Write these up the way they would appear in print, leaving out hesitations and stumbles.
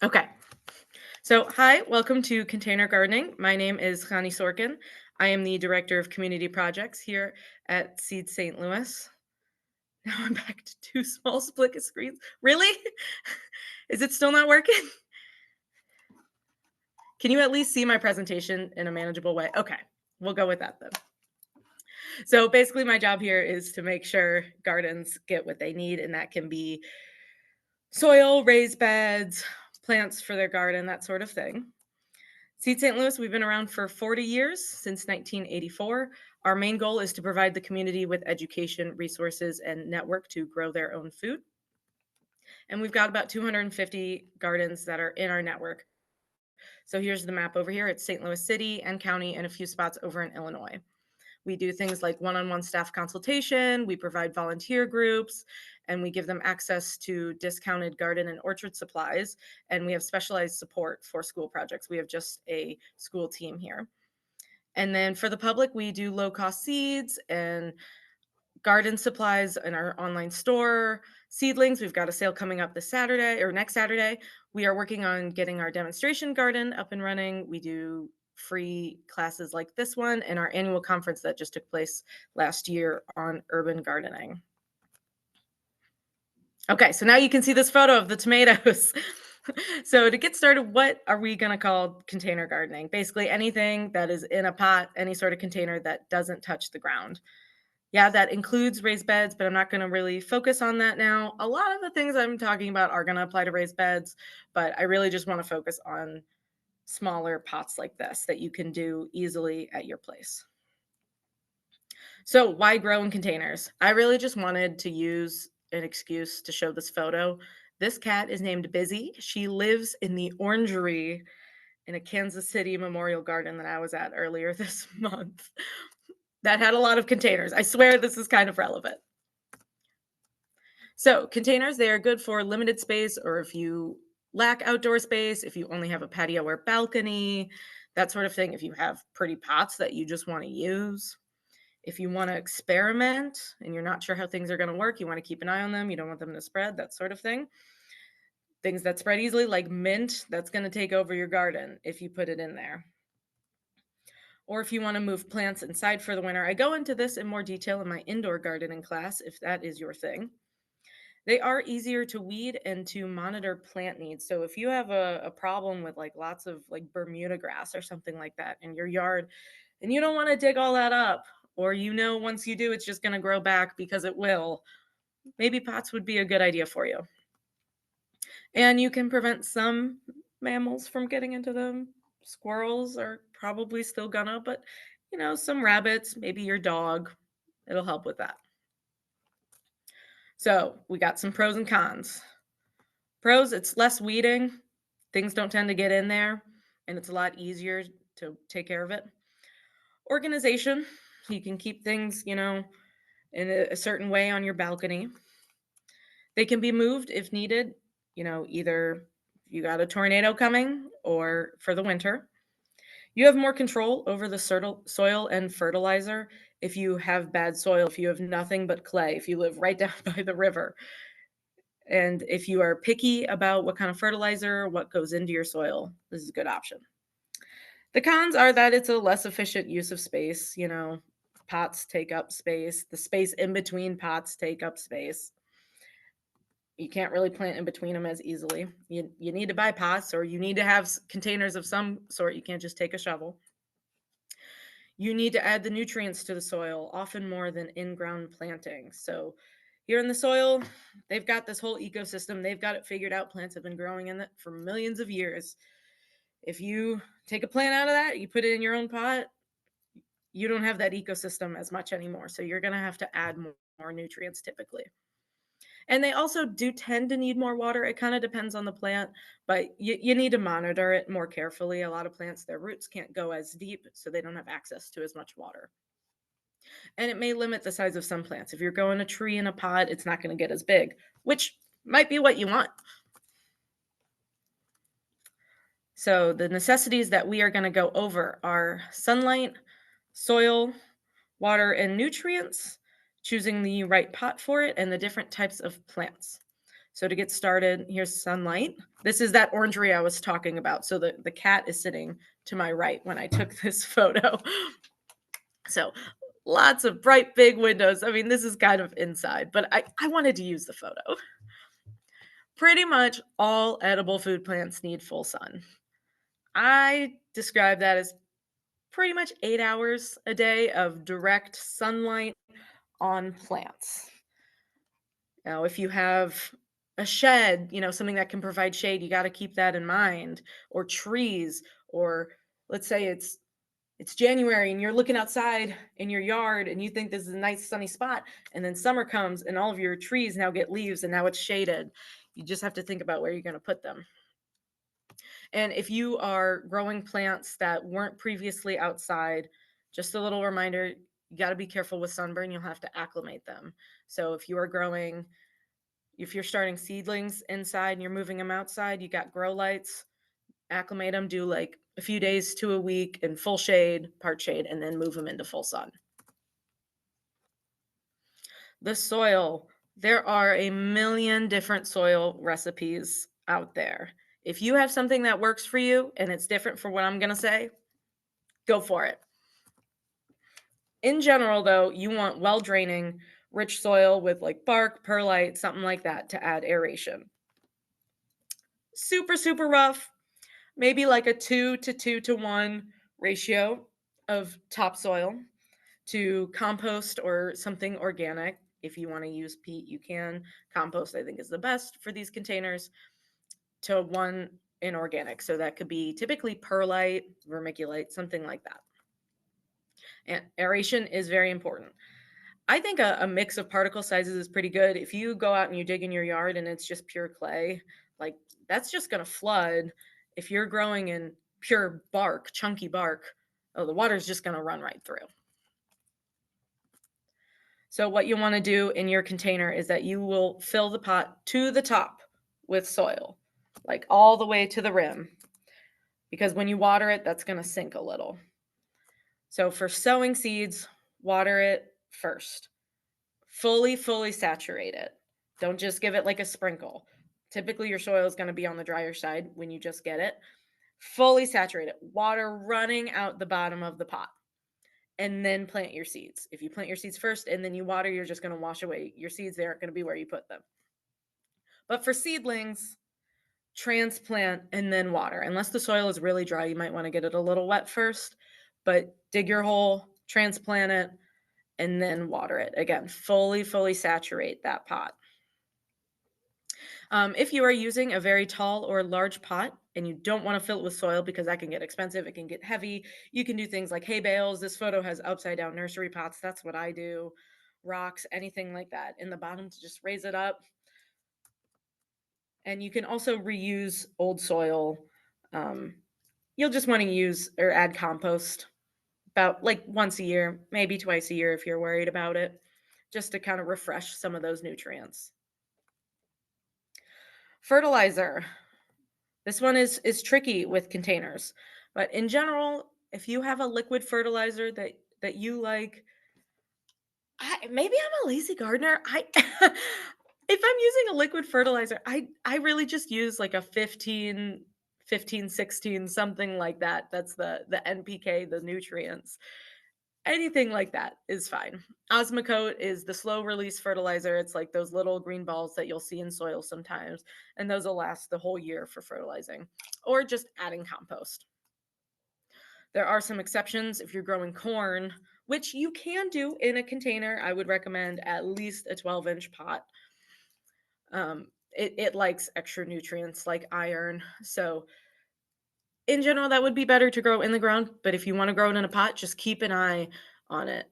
Okay. So, hi, welcome to Container Gardening. My name is Khani Sorkin. I am the Director of Community Projects here at Seed St. Louis. Now I'm back to two small split screens. Really? Is it still not working? Can you at least see my presentation in a manageable way? Okay, we'll go with that then. So, basically, my job here is to make sure gardens get what they need, and that can be soil, raised beds, plants for their garden, that sort of thing. Seed St. Louis, we've been around for 40 years, since 1984. Our main goal is to provide the community with education, resources, and network to grow their own food. And we've got about 250 gardens that are in our network. So here's the map over here. It's St. Louis City and County and a few spots over in Illinois. We do things like one-on-one staff consultation, we provide volunteer groups, and we give them access to discounted garden and orchard supplies. And we have specialized support for school projects. We have just a school team here. And then for the public, we do low-cost seeds and garden supplies in our online store. Seedlings, we've got a sale coming up this Saturday or next Saturday. We are working on getting our demonstration garden up and running. We do free classes like this one and our annual conference that just took place last year on urban gardening. Okay, so now you can see this photo of the tomatoes. So to get started, what are we going to call container gardening? Basically anything that is in a pot, any sort of container that doesn't touch the ground. Yeah, that includes raised beds, but I'm not going to really focus on that now. A lot of the things I'm talking about are going to apply to raised beds, but I really just want to focus on smaller pots like this that you can do easily at your place. So, why grow in containers? I really just wanted to use an excuse to show this photo. This cat is named Busy. She lives in the orangery in a Kansas City memorial garden that I was at earlier this month that had a lot of containers. I swear this is kind of relevant. So, containers, they are good for limited space or if you lack outdoor space, if you only have a patio or balcony, that sort of thing. If you have pretty pots that you just want to use, if you want to experiment and you're not sure how things are going to work, you want to keep an eye on them, you don't want them to spread, that sort of thing. Things that spread easily, like mint, that's going to take over your garden if you put it in there. Or if you want to move plants inside for the winter. I go into this in more detail in my indoor gardening class if that is your thing. They are easier to weed and to monitor plant needs. So if you have a problem with like lots of like Bermuda grass or something like that in your yard, and you don't want to dig all that up, or you know once you do, it's just going to grow back because it will, maybe pots would be a good idea for you. And you can prevent some mammals from getting into them. Squirrels are probably still gonna, but some rabbits, maybe your dog, it'll help with that. So we got some pros and cons. Pros, it's less weeding. Things don't tend to get in there, and it's a lot easier to take care of it. Organization, you can keep things, in a certain way on your balcony. They can be moved if needed, either you got a tornado coming or for the winter. You have more control over the soil and fertilizer if you have bad soil, if you have nothing but clay, if you live right down by the river. And if you are picky about what kind of fertilizer, what goes into your soil, this is a good option. The cons are that it's a less efficient use of space. Pots take up space, the space in between pots take up space. You can't really plant in between them as easily. You need to buy pots or you need to have containers of some sort. You can't just take a shovel. You need to add the nutrients to the soil, often more than in-ground planting. So here in the soil, they've got this whole ecosystem. They've got it figured out. Plants have been growing in it for millions of years. If you take a plant out of that, you put it in your own pot, you don't have that ecosystem as much anymore. So you're going to have to add more nutrients typically. And they also do tend to need more water. It kind of depends on the plant, but you need to monitor it more carefully. A lot of plants, their roots can't go as deep, so they don't have access to as much water. And it may limit the size of some plants. If you're growing a tree in a pot, it's not going to get as big, which might be what you want. So the necessities that we are going to go over are sunlight, soil, water, and nutrients, choosing the right pot for it, and the different types of plants. So to get started, here's sunlight. This is that orangery I was talking about. So the cat is sitting to my right when I took this photo. So lots of bright big windows. I mean, this is kind of inside, but I wanted to use the photo. Pretty much all edible food plants need full sun. I describe that as pretty much 8 hours a day of direct sunlight on plants. Now, if you have a shed, something that can provide shade, you got to keep that in mind. Or trees, or let's say it's January and you're looking outside in your yard and you think this is a nice sunny spot, and then summer comes and all of your trees now get leaves and now it's shaded. You just have to think about where you're going to put them. And if you are growing plants that weren't previously outside, just a little reminder, you got to be careful with sunburn. You'll have to acclimate them. So if you're starting seedlings inside and you're moving them outside, you got grow lights, acclimate them, do like a few days to a week in full shade, part shade, and then move them into full sun. The soil, there are a million different soil recipes out there. If you have something that works for you and it's different for what I'm going to say, go for it. In general, though, you want well draining, rich soil with like bark, perlite, something like that to add aeration. Super, super rough, maybe like a 2 to 2 to 1 ratio of topsoil to compost or something organic. If you want to use peat, you can. Compost, I think, is the best for these containers, to 1 inorganic. So that could be typically perlite, vermiculite, something like that. And aeration is very important. I think a mix of particle sizes is pretty good. If you go out and you dig in your yard and it's just pure clay, like that's just going to flood. If you're growing in pure bark, chunky bark, oh, the water's just going to run right through. So what you want to do in your container is that you will fill the pot to the top with soil, like all the way to the rim, because when you water it, that's going to sink a little. So for sowing seeds, water it first. Fully saturate it. Don't just give it like a sprinkle. Typically, your soil is going to be on the drier side when you just get it. Fully saturate it. Water running out the bottom of the pot. And then plant your seeds. If you plant your seeds first and then you water, you're just going to wash away your seeds. They aren't going to be where you put them. But for seedlings, transplant and then water. Unless the soil is really dry, you might want to get it a little wet first. But dig your hole, transplant it, and then water it. Again, fully saturate that pot. If you are using a very tall or large pot and you don't want to fill it with soil because that can get expensive, it can get heavy, you can do things like hay bales. This photo has upside down nursery pots. That's what I do. Rocks, anything like that in the bottom to just raise it up. And you can also reuse old soil. You'll just want to use or add compost about like once a year, maybe twice a year if you're worried about it, just to kind of refresh some of those nutrients. Fertilizer. This one is tricky with containers, but in general, if you have a liquid fertilizer that you like, maybe I'm a lazy gardener. If I'm using a liquid fertilizer, I really just use like a 15, 16, something like that. That's the NPK, the nutrients. Anything like that is fine. Osmocote is the slow release fertilizer. It's like those little green balls that you'll see in soil sometimes, and those will last the whole year for fertilizing, or just adding compost. There are some exceptions if you're growing corn, which you can do in a container. I would recommend at least a 12-inch pot. It likes extra nutrients like iron. So in general, that would be better to grow in the ground. But if you want to grow it in a pot, just keep an eye on it.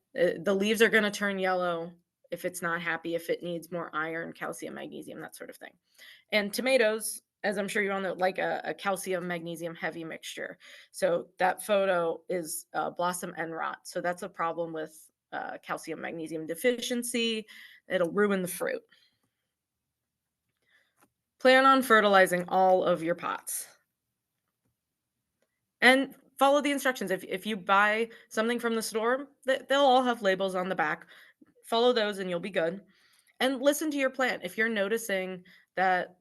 The leaves are going to turn yellow if it's not happy, if it needs more iron, calcium, magnesium, that sort of thing. And tomatoes, as I'm sure you all know, like a calcium, magnesium heavy mixture. So that photo is blossom end rot. So that's a problem with calcium, magnesium deficiency. It'll ruin the fruit. Plan on fertilizing all of your pots. And follow the instructions. If you buy something from the store, they'll all have labels on the back. Follow those and you'll be good. And listen to your plant. If you're noticing that,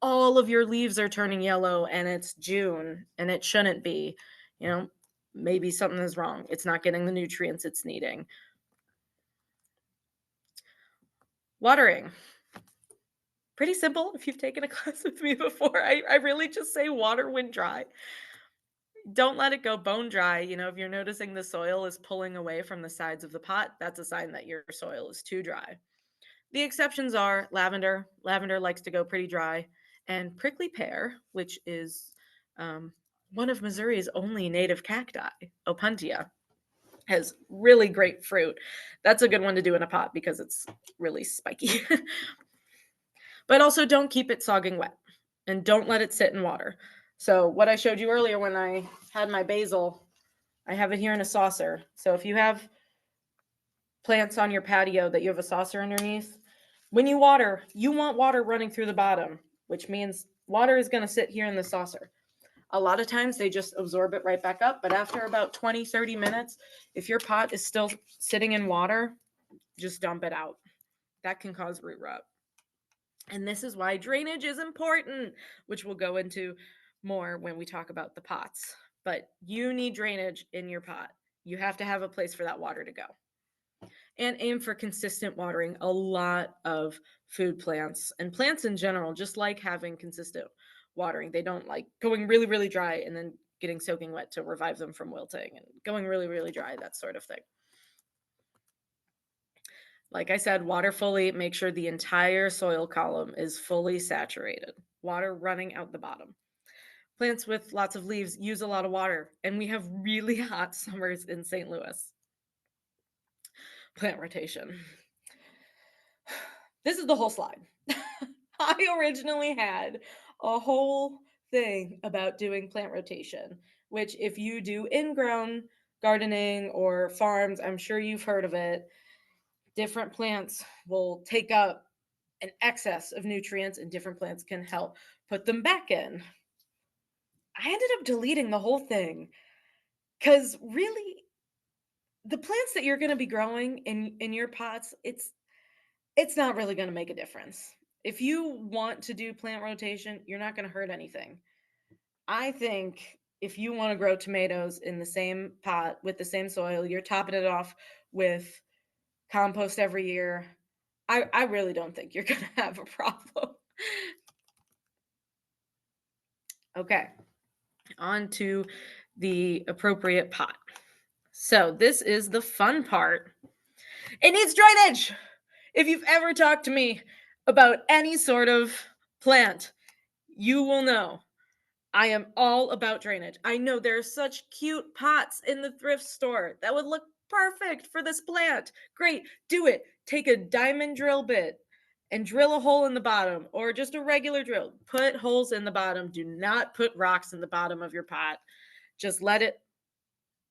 all of your leaves are turning yellow and it's June and it shouldn't be, you know, maybe something is wrong. It's not getting the nutrients it's needing. Watering. Pretty simple. If you've taken a class with me before, I really just say water when dry. Don't let it go bone dry. If you're noticing the soil is pulling away from the sides of the pot, that's a sign that your soil is too dry. The exceptions are lavender. Lavender likes to go pretty dry. And prickly pear, which is one of Missouri's only native cacti, Opuntia, has really great fruit. That's a good one to do in a pot because it's really spiky. But also don't keep it sogging wet and don't let it sit in water. So what I showed you earlier when I had my basil, I have it here in a saucer. So if you have plants on your patio that you have a saucer underneath, when you water, you want water running through the bottom, which means water is going to sit here in the saucer. A lot of times they just absorb it right back up, but after about 20, 30 minutes, if your pot is still sitting in water, just dump it out. That can cause root rot. And this is why drainage is important, which we'll go into more when we talk about the pots. But you need drainage in your pot. You have to have a place for that water to go. And aim for consistent watering. A lot of food plants and plants in general just like having consistent watering. They don't like going really, really dry and then getting soaking wet to revive them from wilting and going really, really dry, that sort of thing. Like I said, water fully, make sure the entire soil column is fully saturated. Water running out the bottom. Plants with lots of leaves use a lot of water, and we have really hot summers in St. Louis. Plant rotation. This is the whole slide. I originally had a whole thing about doing plant rotation, which if you do in-ground gardening or farms, I'm sure you've heard of it. Different plants will take up an excess of nutrients and different plants can help put them back in. I ended up deleting the whole thing because really the plants that you're going to be growing in your pots, it's not really going to make a difference. If you want to do plant rotation, you're not going to hurt anything. I think if you want to grow tomatoes in the same pot with the same soil, you're topping it off with compost every year. I really don't think you're going to have a problem. Okay, on to the appropriate pot. So this is the fun part. It needs drainage. If you've ever talked to me about any sort of plant, you will know I am all about drainage. I know there are such cute pots in the thrift store that would look perfect for this plant. Great, do it. Take a diamond drill bit and drill a hole in the bottom or just a regular drill. Put holes in the bottom. Do not put rocks in the bottom of your pot. Just let it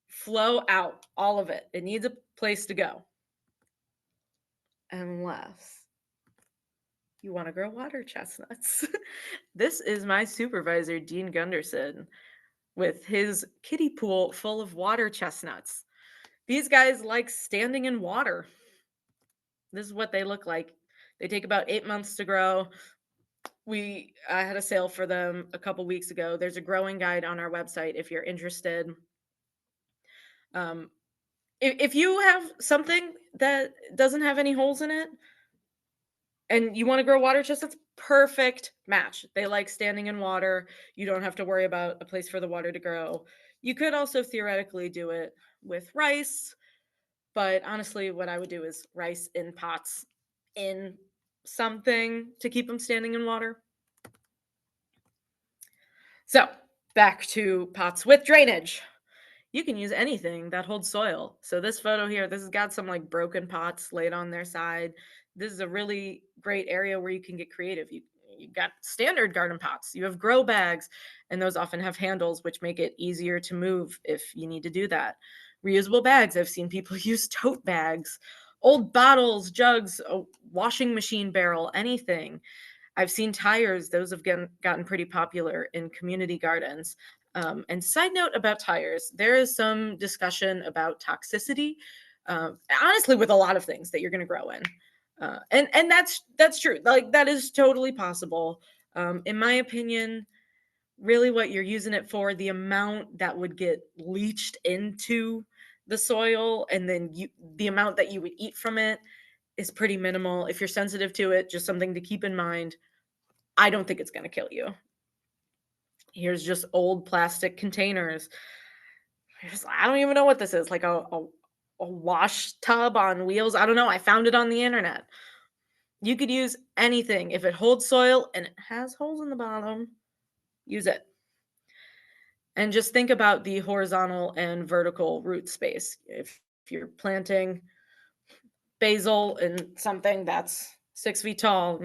flow out, all of it. It needs a place to go. Unless you want to grow water chestnuts. This is my supervisor, Dean Gunderson, with his kiddie pool full of water chestnuts. These guys like standing in water. This is what they look like. They take about 8 months to grow. I had a sale for them a couple weeks ago. There's a growing guide on our website if you're interested. If you have something that doesn't have any holes in it and you want to grow water chestnuts, perfect match. They like standing in water. You don't have to worry about a place for the water to grow. You could also theoretically do it with rice, but honestly, what I would do is rice in pots in something to keep them standing in water. So back to pots with drainage. You can use anything that holds soil. So this photo here, this has got some like broken pots laid on their side. This is a really great area where you can get creative. You got standard garden pots. You have grow bags, and those often have handles, which make it easier to move if you need to do that. Reusable bags. I've seen people use tote bags, old bottles, jugs, a washing machine barrel, anything. I've seen tires. Those have gotten pretty popular in community gardens. And side note about tires, there is some discussion about toxicity, honestly, with a lot of things that you're going to grow in. And that's true. Like that is totally possible. In my opinion, really what you're using it for, the amount that would get leached into the soil, and then the amount that you would eat from it is pretty minimal. If you're sensitive to it, just something to keep in mind. I don't think it's going to kill you. Here's just old plastic containers. I don't even know what this is. Like a wash tub on wheels. I don't know. I found it on the internet. You could use anything. If it holds soil and it has holes in the bottom, use it. And just think about the horizontal and vertical root space. If you're planting basil in something that's 6 feet tall,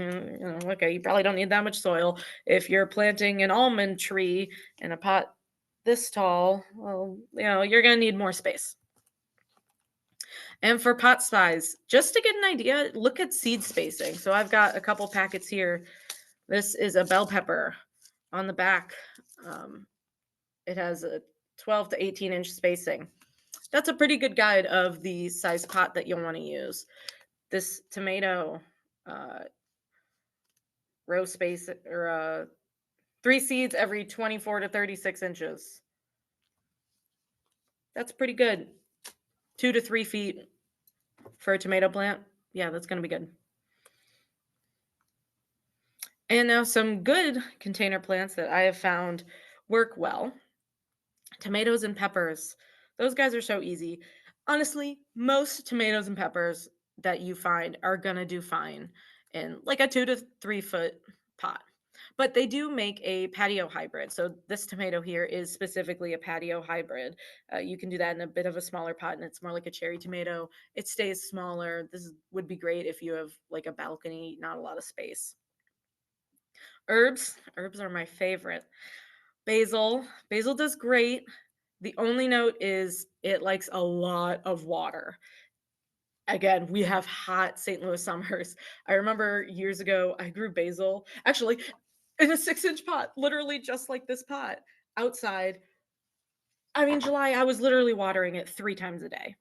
okay, you probably don't need that much soil. If you're planting an almond tree in a pot this tall, well, you're going to need more space. And for pot size, just to get an idea, look at seed spacing. So I've got a couple packets here. This is a bell pepper on the back. Um, it has a 12 to 18-inch spacing. That's a pretty good guide of the size pot that you'll want to use. This tomato, uh, row space, or 3 seeds every 24 to 36 inches. That's pretty good. 2 to 3 feet for a tomato plant. Yeah, that's going to be good. And now some good container plants that I have found work well. Tomatoes and peppers. Those guys are so easy. Honestly, most tomatoes and peppers that you find are going to do fine in like a 2 to 3 foot pot. But they do make a patio hybrid. So this tomato here is specifically a patio hybrid. You can do that in a bit of a smaller pot, and it's more like a cherry tomato. It stays smaller. Would be great if you have like a balcony, not a lot of space. Herbs are my favorite. Basil does great. The only note is it likes a lot of water. Again, we have hot St. Louis summers. I remember years ago, I grew basil, actually, in a 6-inch pot, literally just like this pot outside. I mean, July, I was literally watering it 3 times a day.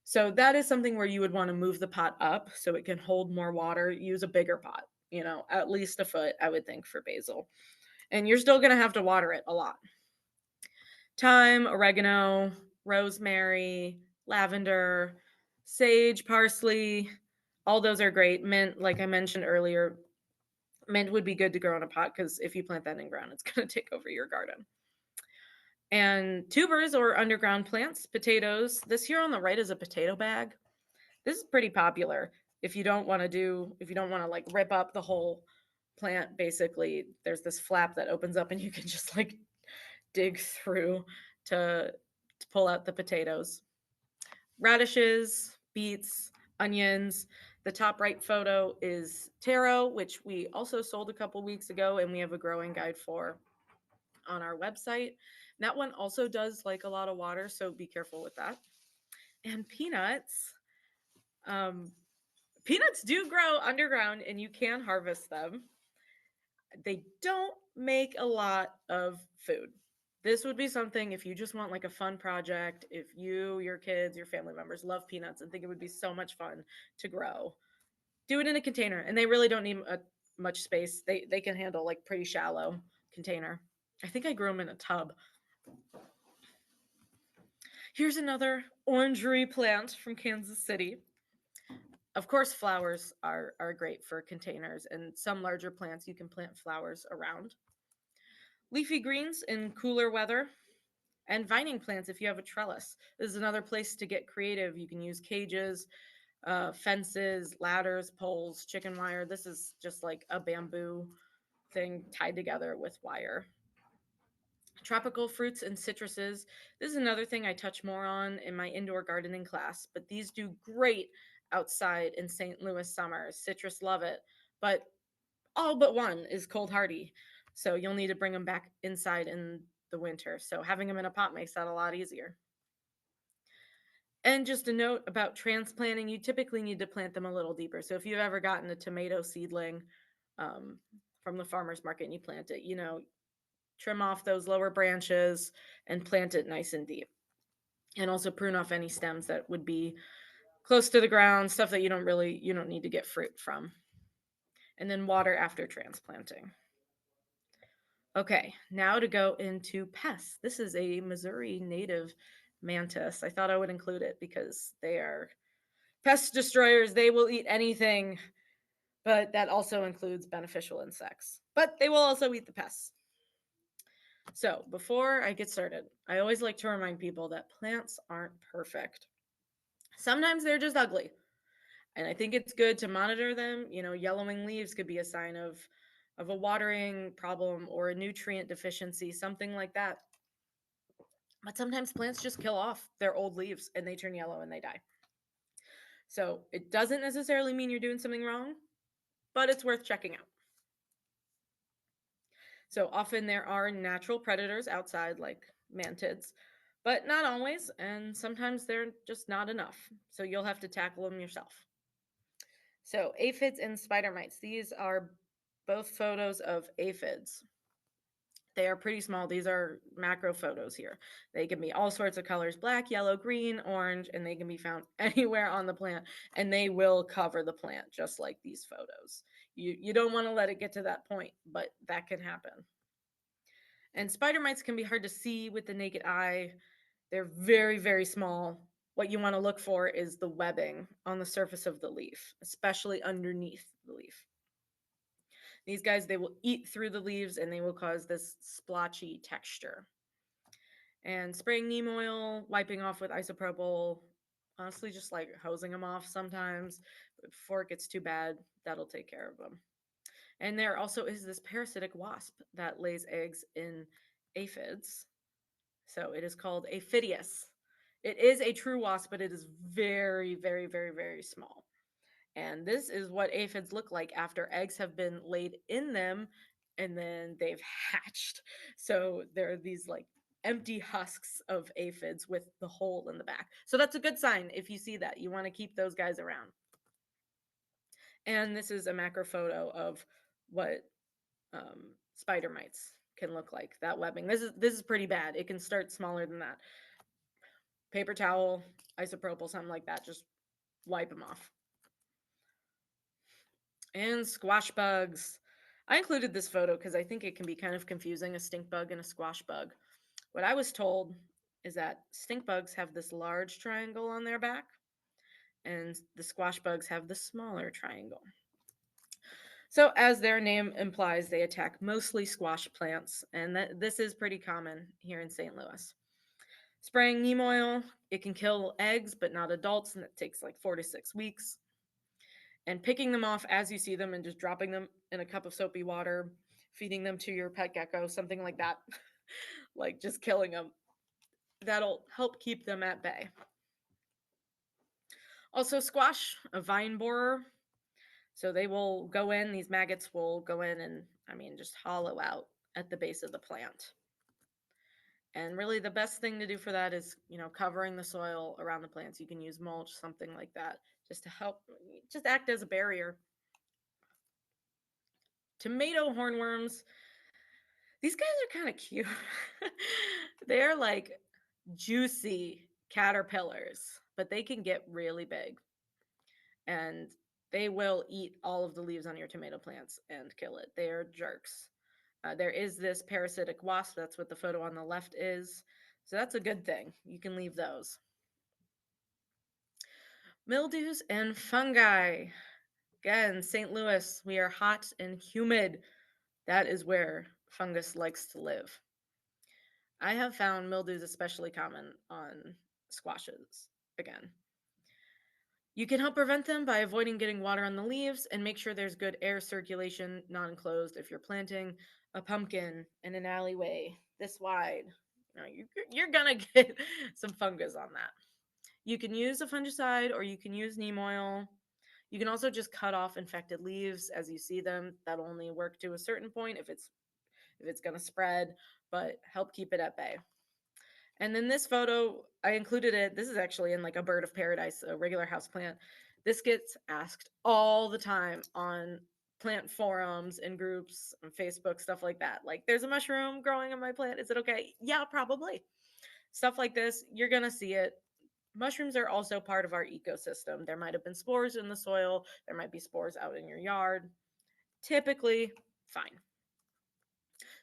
So that is something where you would want to move the pot up so it can hold more water. Use a bigger pot, at least a foot, I would think, for basil. And you're still going to have to water it a lot. Thyme, oregano, rosemary, lavender, sage, parsley, all those are great. Mint, like I mentioned earlier, mint would be good to grow in a pot because if you plant that in ground, it's going to take over your garden. And tubers or underground plants, potatoes. This here on the right is a potato bag. This is pretty popular. If you don't want to like rip up the whole plant, basically, there's this flap that opens up and you can just like dig through to pull out the potatoes. Radishes, beets, onions. The top right photo is taro, which we also sold a couple weeks ago, and we have a growing guide for on our website. That one also does like a lot of water, so be careful with that. And peanuts. Um, Peanuts do grow underground, and you can harvest them. They don't make a lot of food. This would be something if you just want like a fun project, if you, your kids, your family members love peanuts and think it would be so much fun to grow. Do it in a container, and they really don't need much space. They can handle like pretty shallow container. I think I grew them in a tub. Here's another orangery plant from Kansas City. Of course, flowers are great for containers, and some larger plants you can plant flowers around. Leafy greens in cooler weather, and vining plants if you have a trellis. This is another place to get creative. You can use cages, fences, ladders, poles, chicken wire. This is just like a bamboo thing tied together with wire. Tropical fruits and citruses. This is another thing I touch more on in my indoor gardening class, but these do great outside in St. Louis summers. Citrus love it, but all but one is cold hardy. So you'll need to bring them back inside in the winter. So having them in a pot makes that a lot easier. And just a note about transplanting, you typically need to plant them a little deeper. So if you've ever gotten a tomato seedling um, from the farmer's market and you plant it, trim off those lower branches and plant it nice and deep. And also prune off any stems that would be close to the ground, stuff that you don't need to get fruit from. And then water after transplanting. Okay, now to go into pests. This is a Missouri native mantis. I thought I would include it because they are pest destroyers. They will eat anything, but that also includes beneficial insects. But they will also eat the pests. So, before I get started, I always like to remind people that plants aren't perfect. Sometimes they're just ugly. And I think it's good to monitor them. Yellowing leaves could be a sign of a watering problem or a nutrient deficiency, something like that. But sometimes plants just kill off their old leaves and they turn yellow and they die. So it doesn't necessarily mean you're doing something wrong, but it's worth checking out. So often there are natural predators outside, like mantids, but not always. And sometimes they're just not enough. So you'll have to tackle them yourself. So aphids and spider mites, these are both photos of aphids. They are pretty small. These are macro photos here. They can be all sorts of colors: black, yellow, green, orange, and they can be found anywhere on the plant, and they will cover the plant just like these photos. You don't want to let it get to that point, but that can happen. And spider mites can be hard to see with the naked eye. They're very, very small. What you want to look for is the webbing on the surface of the leaf, especially underneath the leaf. These guys, they will eat through the leaves and they will cause this splotchy texture. And spraying neem oil, wiping off with isopropyl, honestly, just like hosing them off sometimes before it gets too bad, that'll take care of them. And there also is this parasitic wasp that lays eggs in aphids. So it is called aphidius. It is a true wasp, but it is very, very, very, very small. And this is what aphids look like after eggs have been laid in them and then they've hatched. So there are these like empty husks of aphids with the hole in the back. So that's a good sign if you see that. You want to keep those guys around. And this is a macro photo of what spider mites can look like. That webbing. This is pretty bad. It can start smaller than that. Paper towel, isopropyl, something like that. Just wipe them off. And squash bugs. I included this photo because I think it can be kind of confusing, a stink bug and a squash bug. What I was told is that stink bugs have this large triangle on their back, and the squash bugs have the smaller triangle. So, as their name implies, they attack mostly squash plants, and this is pretty common here in St. Louis. Spraying neem oil, it can kill eggs, but not adults, and it takes like 4 to 6 weeks. And picking them off as you see them and just dropping them in a cup of soapy water, feeding them to your pet gecko, something like that, like just killing them. That'll help keep them at bay. Also, squash, a vine borer. So they will go in, these maggots will go in and, just hollow out at the base of the plant. And really, the best thing to do for that is, covering the soil around the plants. You can use mulch, something like that, just to help, just act as a barrier. Tomato hornworms, these guys are kind of cute. They're like juicy caterpillars, but they can get really big. And they will eat all of the leaves on your tomato plants and kill it. They are jerks. There is this parasitic wasp. That's what the photo on the left is. So that's a good thing. You can leave those. Mildews and fungi. Again, St. Louis, we are hot and humid. That is where fungus likes to live. I have found mildews especially common on squashes again. You can help prevent them by avoiding getting water on the leaves and make sure there's good air circulation, not enclosed. If you're planting a pumpkin in an alleyway this wide, you're going to get some fungus on that. You can use a fungicide or you can use neem oil. You can also just cut off infected leaves as you see them. That'll only work to a certain point if it's going to spread, but help keep it at bay. And then this photo, I included it. This is actually in like a bird of paradise, a regular house plant. This gets asked all the time on plant forums and groups on Facebook, stuff like that. Like, there's a mushroom growing on my plant. Is it okay? Yeah, probably. Stuff like this, you're going to see it. Mushrooms are also part of our ecosystem. There might have been spores in the soil, there might be spores out in your yard. Typically, fine.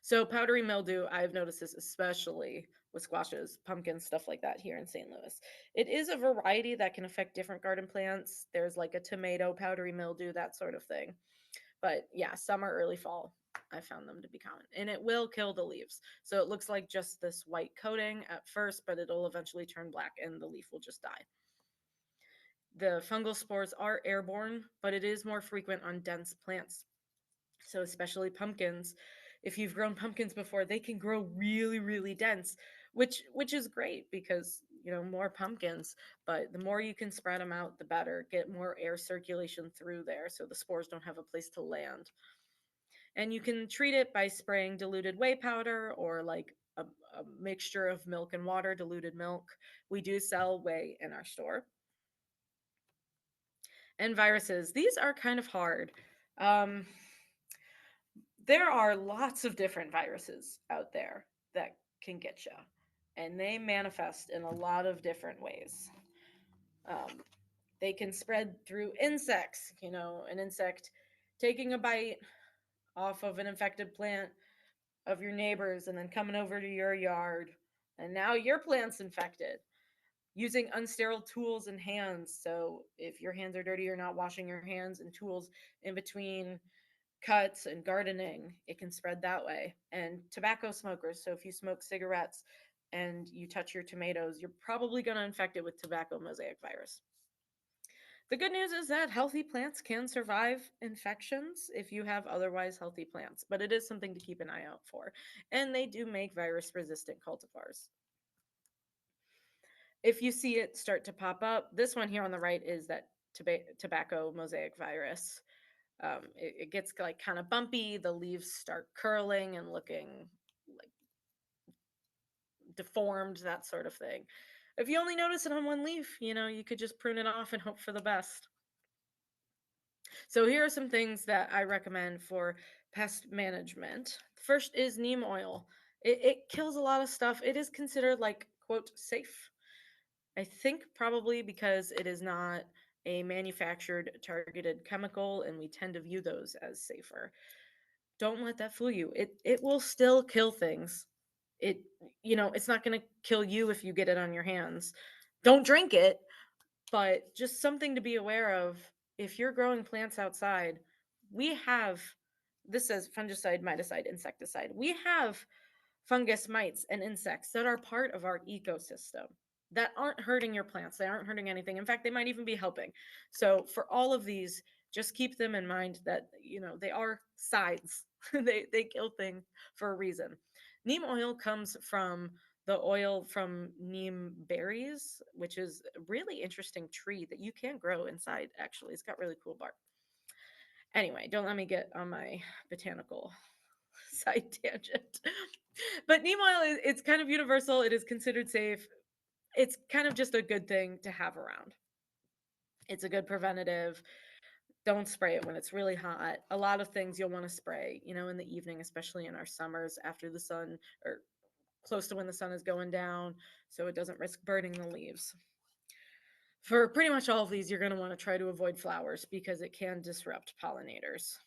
So, powdery mildew, I've noticed this especially with squashes, pumpkins, stuff like that here in St. Louis. It is a variety that can affect different garden plants. There's like a tomato powdery mildew, that sort of thing. But yeah, summer, early fall, I found them to be common. And it will kill the leaves. So it looks like just this white coating at first, but it'll eventually turn black and the leaf will just die. The fungal spores are airborne, but it is more frequent on dense plants. So especially pumpkins, if you've grown pumpkins before, they can grow really, really dense, which is great because, more pumpkins, but the more you can spread them out, the better. Get more air circulation through there so the spores don't have a place to land. And you can treat it by spraying diluted whey powder or like a mixture of milk and water, diluted milk. We do sell whey in our store. And viruses, these are kind of hard. Um, there are lots of different viruses out there that can get you, and they manifest in a lot of different ways. Um, they can spread through insects, an insect taking a bite off of an infected plant of your neighbors and then coming over to your yard, and now your plant's infected. Using unsterile tools and hands. So if your hands are dirty, you're not washing your hands, and tools in between cuts and gardening, it can spread that way. And tobacco smokers, so if you smoke cigarettes and you touch your tomatoes, you're probably going to infect it with tobacco mosaic virus. The good news is that healthy plants can survive infections if you have otherwise healthy plants, but it is something to keep an eye out for. And they do make virus resistant cultivars. If you see it start to pop up, this one here on the right is that tobacco mosaic virus. It gets like kind of bumpy. The leaves start curling and looking like deformed, that sort of thing. If you only notice it on one leaf, you could just prune it off and hope for the best. So here are some things that I recommend for pest management. First is neem oil. It kills a lot of stuff. It is considered like, quote, safe. I think probably because it is not a manufactured targeted chemical, and we tend to view those as safer. Don't let that fool you. It will still kill things. It it's not going to kill you if you get it on your hands. Don't drink it, but just something to be aware of. If you're growing plants outside, we have, this says fungicide, miticide, insecticide. We have fungus, mites, and insects that are part of our ecosystem that aren't hurting your plants. They aren't hurting anything. In fact, they might even be helping. So for all of these, just keep them in mind that, they are sides. They kill things for a reason. Neem oil comes from the oil from neem berries, which is a really interesting tree that you can grow inside, actually. It's got really cool bark. Anyway, don't let me get on my botanical side tangent. But neem oil it's kind of universal. It is considered safe. It's kind of just a good thing to have around. It's a good preventative. Don't spray it when it's really hot. A lot of things you'll want to spray, in the evening, especially in our summers after the sun, or close to when the sun is going down, so it doesn't risk burning the leaves. For pretty much all of these, you're going to want to try to avoid flowers because it can disrupt pollinators.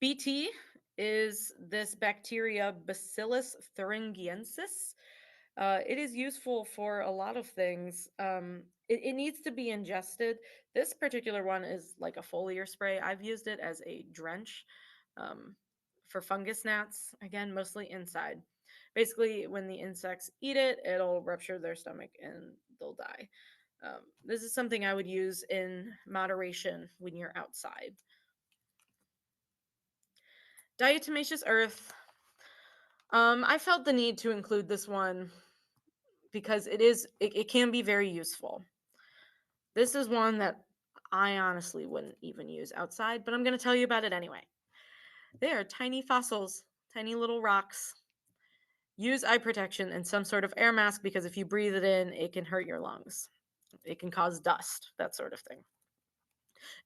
BT is this bacteria, Bacillus thuringiensis. It is useful for a lot of things. It needs to be ingested. This particular one is like a foliar spray. I've used it as a drench um, for fungus gnats, again, mostly inside. Basically, when the insects eat it, it'll rupture their stomach and they'll die. This is something I would use in moderation when you're outside. Diatomaceous earth. I felt the need to include this one because it can be very useful. This is one that I honestly wouldn't even use outside, but I'm going to tell you about it anyway. They are tiny fossils, tiny little rocks. Use eye protection and some sort of air mask because if you breathe it in, it can hurt your lungs. It can cause dust, that sort of thing.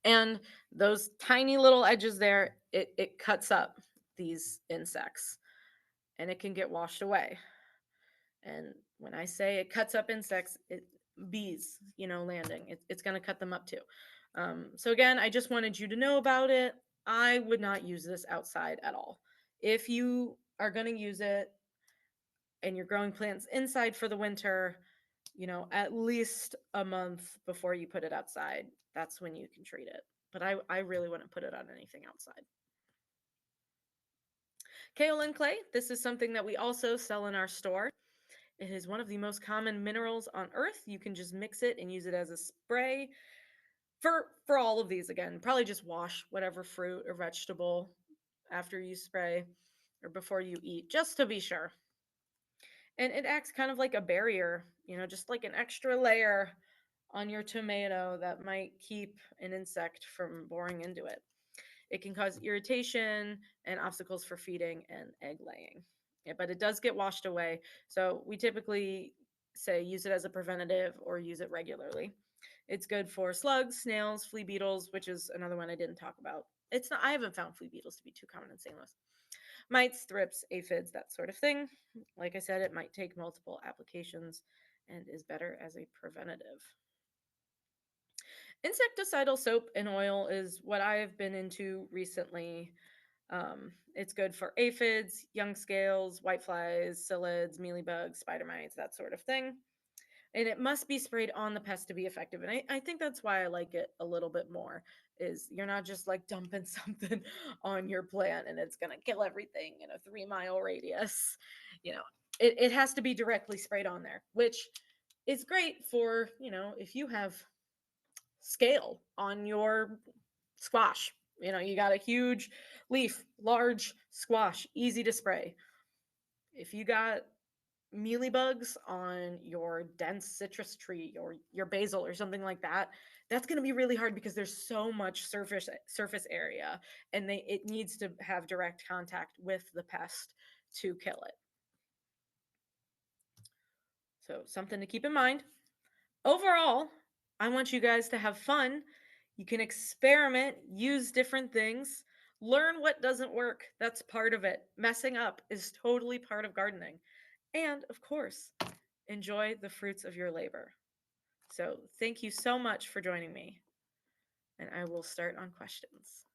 And those tiny little edges there, it cuts up these insects and it can get washed away. And when I say it cuts up insects, bees, landing, it's going to cut them up too. So again, I just wanted you to know about it. I would not use this outside at all. If you are going to use it and you're growing plants inside for the winter, at least a month before you put it outside, that's when you can treat it. But I really wouldn't put it on anything outside. Kaolin clay, this is something that we also sell in our store. It is one of the most common minerals on earth. You can just mix it and use it as a spray. For all of these, again, probably just wash whatever fruit or vegetable after you spray or before you eat, just to be sure. And it acts kind of like a barrier, just like an extra layer on your tomato that might keep an insect from boring into it. It can cause irritation and obstacles for feeding and egg laying. Yeah, but it does get washed away. So we typically say use it as a preventative or use it regularly. It's good for slugs, snails, flea beetles, which is another one I didn't talk about. It's not I haven't found flea beetles to be too common in St. Louis. Mites, thrips, aphids, that sort of thing. Like I said, it might take multiple applications and is better as a preventative. Insecticidal soap and oil is what I have been into recently. It's good for aphids, young scales, whiteflies, psyllids, mealybugs, spider mites, that sort of thing. And it must be sprayed on the pest to be effective. And I think that's why I like it a little bit more, is you're not just like dumping something on your plant and it's going to kill everything in a 3 mile radius. You know, it has to be directly sprayed on there, which is great for, if you have scale on your squash. You got a huge leaf, large squash, easy to spray. If you got mealybugs on your dense citrus tree or your basil or something like that, that's going to be really hard because there's so much surface area, and it needs to have direct contact with the pest to kill it. So something to keep in mind. Overall, I want you guys to have fun. You can experiment, use different things, learn what doesn't work. That's part of it. Messing up is totally part of gardening. And of course, enjoy the fruits of your labor. So, thank you so much for joining me. And I will start on questions.